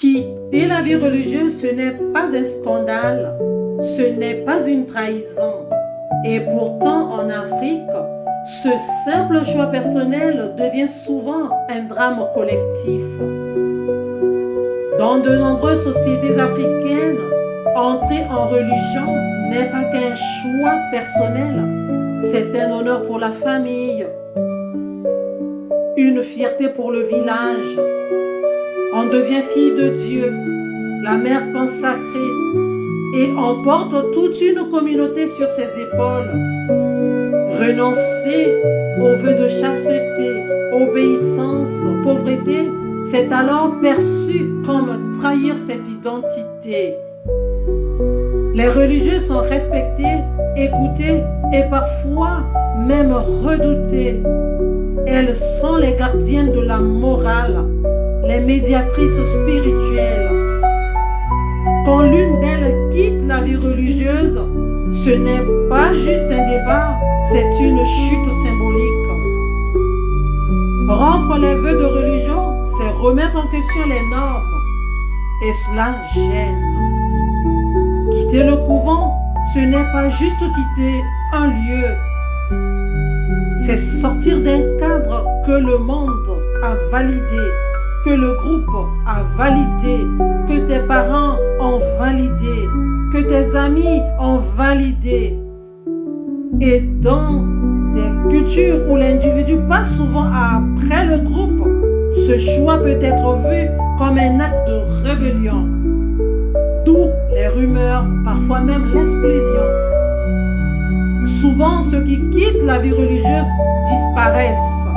Quitter la vie religieuse, ce n'est pas un scandale, ce n'est pas une trahison. Et pourtant, en Afrique, ce simple choix personnel devient souvent un drame collectif. Dans de nombreuses sociétés africaines, entrer en religion n'est pas qu'un choix personnel, c'est un honneur pour la famille, une fierté pour le village. On devient fille de Dieu, la mère consacrée, et on porte toute une communauté sur ses épaules. Renoncer aux vœux de chasteté, obéissance, pauvreté, c'est alors perçu comme trahir cette identité. Les religieux sont respectés, écoutés et parfois même redoutés. Elles sont les gardiennes de la morale, les médiatrices spirituelles. Quand l'une d'elles quitte la vie religieuse, ce n'est pas juste un départ, c'est une chute symbolique. Rompre les vœux de religion, c'est remettre en question les normes, et cela gêne. Quitter le couvent, ce n'est pas juste quitter un lieu, c'est sortir d'un cadre que le monde a validé, que le groupe a validé, que tes parents ont validé, que tes amis ont validé. Et dans des cultures où l'individu passe souvent après le groupe, ce choix peut être vu comme un acte de rébellion. D'où les rumeurs, parfois même l'exclusion. Souvent, ceux qui quittent la vie religieuse disparaissent.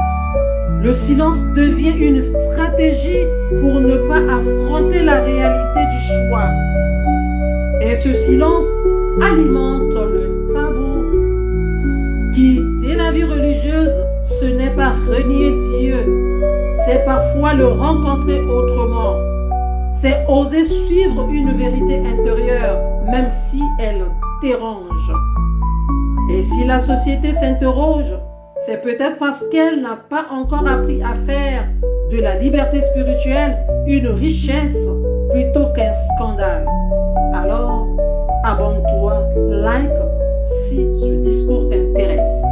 Le silence devient une stratégie pour ne pas affronter la réalité du choix. Et ce silence alimente le tabou. Quitter la vie religieuse, ce n'est pas renier Dieu, c'est parfois le rencontrer autrement. C'est oser suivre une vérité intérieure, même si elle dérange. Et si la société s'interroge, c'est peut-être parce qu'elle n'a pas encore appris à faire de la liberté spirituelle une richesse plutôt qu'un scandale. Alors, abonne-toi, like si ce discours t'intéresse.